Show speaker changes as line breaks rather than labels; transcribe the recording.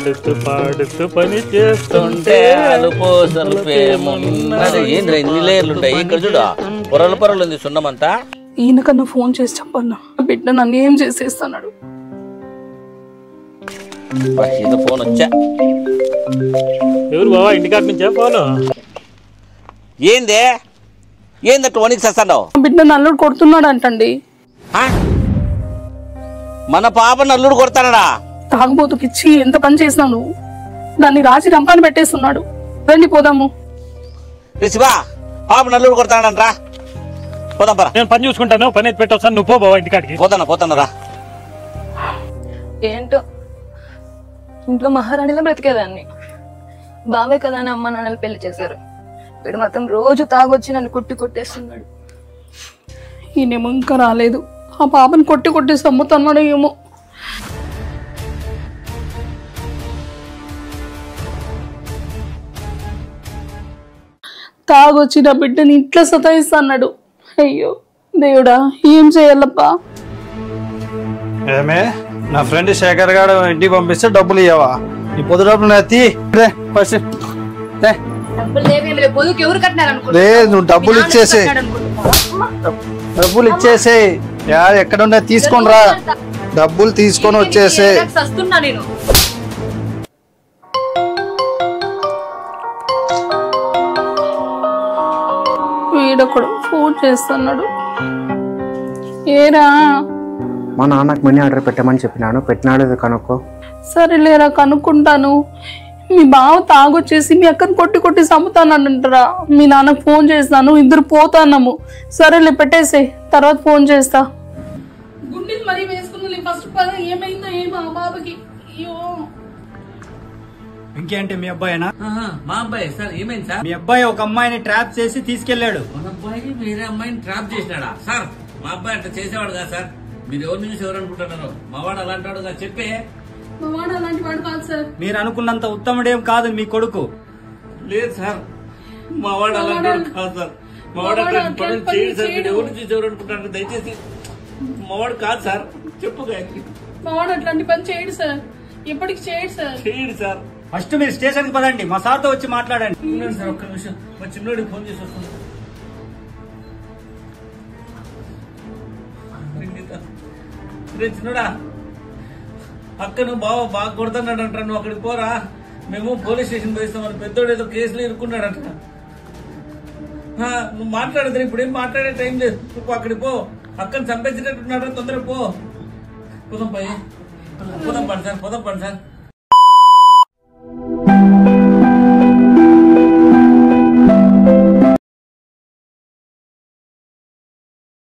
ఆడుతూ పాడుతూ పని చేస్తుంటే
ఏంద్ర ఇన్ని లేయర్లు ఉంటాయి ఇక్కడ చూడ పొరలు పొరలు ఉంది సున్నమంతా.
ఈయనకన్నా ఫోన్ చేసి చెప్పన్నా, బిడ్డ నన్ను ఏం చేసేస్తున్నాడు.
ఏదో ఫోన్ వచ్చా.
ఎవరు బావా ఇంటికాడ నుంచా ఫోన్?
ఏందే ఏందట్టు వణికి చేస్తాడావు?
బిడ్డ నల్లుడు కొడుతున్నాడు అంటండి.
మన పాప నల్లుడు కొడతాడా?
తాగుబోతుకిచ్చి ఎంత పని చేసినావు నువ్వు, దాన్ని రాసి రంపాన్ని పెట్టేస్తున్నాడు. రండి పోదాము.
శివా పాప నల్లుడు కొడతాడంట్రా, పోదాం పరా.
నేను పని చూసుకుంటాను, పని అయితే పెట్టొస్తాను, నువ్వు పో బావా ఇంటికాడికి.
పోతాను రా.
ఏంటో ఇంట్లో మహారాణిలో బ్రతికేదాన్ని, బావే కదా అని అమ్మ నాన్నలు పెళ్లి చేశారు. వీడు మాత్రం రోజు తాగొచ్చి నన్ను కొట్టేస్తున్నాడు.
ఈయనేమో ఇంకా రాలేదు. ఆ పాపను కొట్టేసి అమ్ముతున్నాడు ఏమో. తాగొచ్చి నా బిడ్డని ఇంట్లో సతాయిస్తున్నాడు. అయ్యో దేవుడా, ఏం చేయాలబ్బా?
ఏమే నా ఫ్రెండ్ శేఖర్ గారు ఇంటికి పంపిస్తే డబ్బులు ఇవ్వవా? నీ పొద్దు డబ్బులు లేదు, నువ్వు డబ్బులు ఇచ్చేసే. డబ్బులు ఇచ్చేసేయి. ఎక్కడ ఉన్నా తీసుకొని రా, డబ్బులు తీసుకొని వచ్చేసే.
వీడొకడు ఫోన్ చేస్తున్నాడు. ఏరా
మా నాన్నకు మనీ ఆర్డర్ పెట్టమని చెప్పినాను, పెట్టినాడు కనుక్కో.
సరేలేరా కనుక్కుంటాను. మీ బావ తాగొచ్చేసి మీ అక్కని కొట్టి చంపుతానంటారా? మీ నాన్నకు ఫోన్ చేస్తాను, ఇద్దరు పోతాన్నాము. సరేలే పెట్టేసే, తర్వాత ఫోన్ చేస్తా. గుండెలు మరీ వేసుకున్నా ఫస్ట్ ఏమైందో ఏమో ఆ బాబుకి. అయ్యో
ఇంకేంటి మీ అబ్బాయినా?
మా అబ్బాయి సార్. ఏమైంది సార్?
మీ అబ్బాయి ఒక అమ్మాయిని ట్రాప్ చేసి తీసుకెళ్లాడు.
మన అబ్బాయి వేరే అమ్మాయిని ట్రాప్ చేసినాడా సార్? మా అబ్బాయి అట్లా చేసేవాడు కదా సార్. మీరు ఎవరి నుంచి ఎవరు అనుకుంటున్నారు? మావాడు అలాంటి వాడు కదా, చెప్పే.
మావాడు అలాంటి వాడు కాదు సార్.
మీరు అనుకున్నంత ఉత్తముడేం కాదు మీ కొడుకు.
లేదు సార్, మావాడు అలాంటి వాడు కాదు సార్. మావాడు అట్లాంటి పనులు చేయడు సార్. మీరు ఎవరి నుంచి ఎవరు అనుకుంటున్నారు? దయచేసి మావాడు కాదు సార్, చెప్పు.
మావాడు అట్లాంటి పని చేయడు సార్, ఎప్పటికి చేయడు సార్.
చేయడు సార్.
ఫస్ట్ మీరు స్టేషన్ కి పదండి, మా సార్తో వచ్చి మాట్లాడండి.
సార్ ఒక్క నిమిషం, మా చిన్నోడికి ఫోన్ చేసి వస్తుంది. చిన్నోడా, అక్క నువ్వు బాగా కొడుతున్నాడు అంట, నువ్వు అక్కడికి పోరా, మేము పోలీస్ స్టేషన్ పోయిస్తామని. పెద్దోడు ఏదో కేసులో ఇరుక్కున్నాడంట. నువ్వు మాట్లాడదు, ఇప్పుడు ఏం మాట్లాడే టైం లేదు. నువ్వు అక్కడికి పో, అక్కని చంపేసినట్టున్నాడు. తొందరగా పో. పోదాం పై, పోదాం పండి సార్, పోదాం పండి సార్.